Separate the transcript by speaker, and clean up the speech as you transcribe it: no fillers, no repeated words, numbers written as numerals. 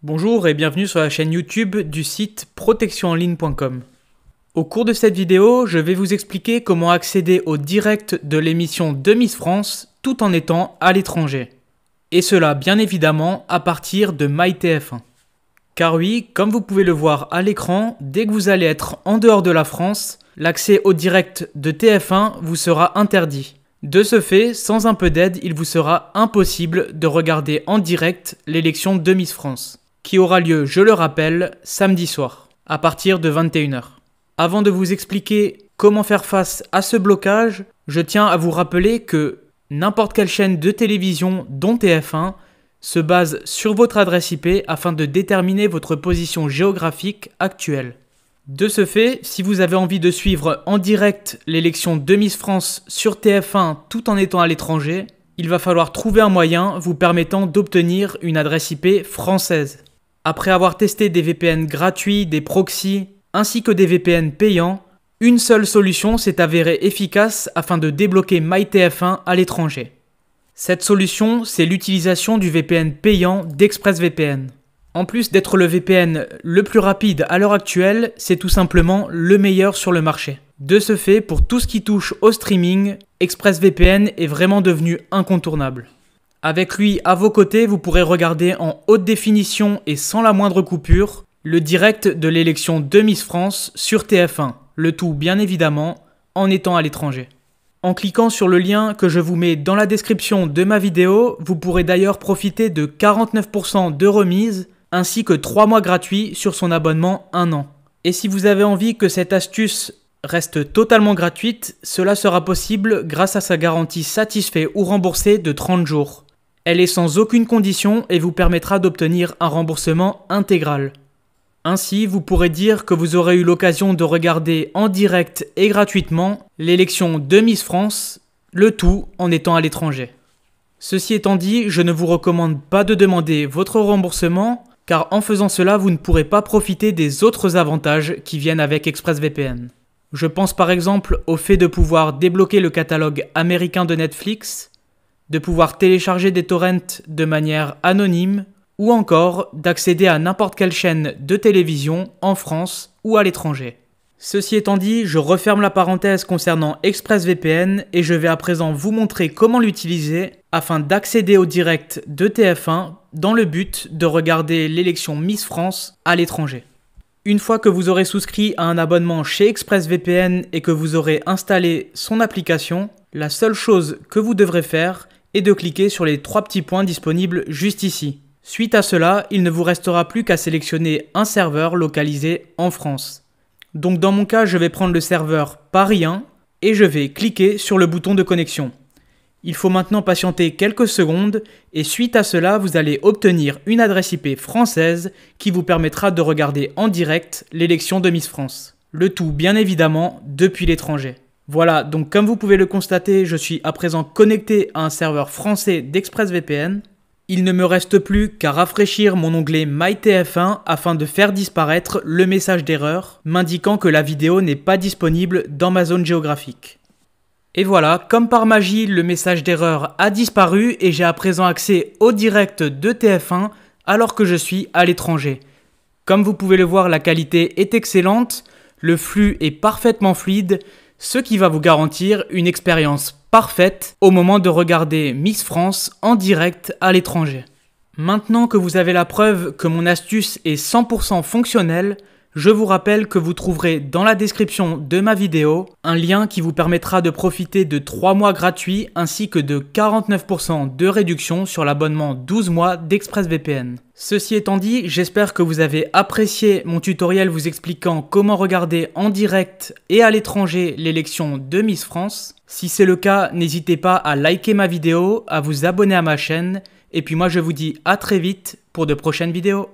Speaker 1: Bonjour et bienvenue sur la chaîne YouTube du site protectionenligne.com. Au cours de cette vidéo, je vais vous expliquer comment accéder au direct de l'émission de Miss France tout en étant à l'étranger. Et cela bien évidemment à partir de MyTF1. Car oui, comme vous pouvez le voir à l'écran, dès que vous allez être en dehors de la France, l'accès au direct de TF1 vous sera interdit. De ce fait, sans un peu d'aide, il vous sera impossible de regarder en direct l'élection de Miss France, qui aura lieu, je le rappelle, samedi soir, à partir de 21 h. Avant de vous expliquer comment faire face à ce blocage, je tiens à vous rappeler que n'importe quelle chaîne de télévision, dont TF1, se base sur votre adresse IP afin de déterminer votre position géographique actuelle. De ce fait, si vous avez envie de suivre en direct l'élection de Miss France sur TF1 tout en étant à l'étranger, il va falloir trouver un moyen vous permettant d'obtenir une adresse IP française. Après avoir testé des VPN gratuits, des proxys, ainsi que des VPN payants, une seule solution s'est avérée efficace afin de débloquer MyTF1 à l'étranger. Cette solution, c'est l'utilisation du VPN payant d'ExpressVPN. En plus d'être le VPN le plus rapide à l'heure actuelle, c'est tout simplement le meilleur sur le marché. De ce fait, pour tout ce qui touche au streaming, ExpressVPN est vraiment devenu incontournable. Avec lui à vos côtés, vous pourrez regarder en haute définition et sans la moindre coupure le direct de l'élection de Miss France sur TF1, le tout bien évidemment en étant à l'étranger. En cliquant sur le lien que je vous mets dans la description de ma vidéo, vous pourrez d'ailleurs profiter de 49% de remise ainsi que 3 mois gratuits sur son abonnement 1 an. Et si vous avez envie que cette astuce reste totalement gratuite, cela sera possible grâce à sa garantie satisfait ou remboursé de 30 jours. Elle est sans aucune condition et vous permettra d'obtenir un remboursement intégral. Ainsi, vous pourrez dire que vous aurez eu l'occasion de regarder en direct et gratuitement l'élection de Miss France, le tout en étant à l'étranger. Ceci étant dit, je ne vous recommande pas de demander votre remboursement, car en faisant cela, vous ne pourrez pas profiter des autres avantages qui viennent avec ExpressVPN. Je pense par exemple au fait de pouvoir débloquer le catalogue américain de Netflix, de pouvoir télécharger des torrents de manière anonyme, ou encore d'accéder à n'importe quelle chaîne de télévision en France ou à l'étranger. Ceci étant dit, je referme la parenthèse concernant ExpressVPN et je vais à présent vous montrer comment l'utiliser afin d'accéder au direct de TF1 dans le but de regarder l'élection Miss France à l'étranger. Une fois que vous aurez souscrit à un abonnement chez ExpressVPN et que vous aurez installé son application, la seule chose que vous devrez faire est de cliquer sur les 3 petits points disponibles juste ici. Suite à cela, il ne vous restera plus qu'à sélectionner un serveur localisé en France. Donc dans mon cas, je vais prendre le serveur Paris 1 et je vais cliquer sur le bouton de connexion. Il faut maintenant patienter quelques secondes et suite à cela, vous allez obtenir une adresse IP française qui vous permettra de regarder en direct l'élection de Miss France. Le tout bien évidemment depuis l'étranger. Voilà, donc comme vous pouvez le constater, je suis à présent connecté à un serveur français d'ExpressVPN. Il ne me reste plus qu'à rafraîchir mon onglet MyTF1 afin de faire disparaître le message d'erreur m'indiquant que la vidéo n'est pas disponible dans ma zone géographique. Et voilà, comme par magie, le message d'erreur a disparu et j'ai à présent accès au direct de TF1 alors que je suis à l'étranger. Comme vous pouvez le voir, la qualité est excellente, le flux est parfaitement fluide, ce qui va vous garantir une expérience parfaite au moment de regarder Miss France en direct à l'étranger. Maintenant que vous avez la preuve que mon astuce est 100% fonctionnelle, je vous rappelle que vous trouverez dans la description de ma vidéo un lien qui vous permettra de profiter de 3 mois gratuits ainsi que de 49% de réduction sur l'abonnement 12 mois d'ExpressVPN. Ceci étant dit, j'espère que vous avez apprécié mon tutoriel vous expliquant comment regarder en direct et à l'étranger l'élection de Miss France. Si c'est le cas, n'hésitez pas à liker ma vidéo, à vous abonner à ma chaîne et puis moi je vous dis à très vite pour de prochaines vidéos.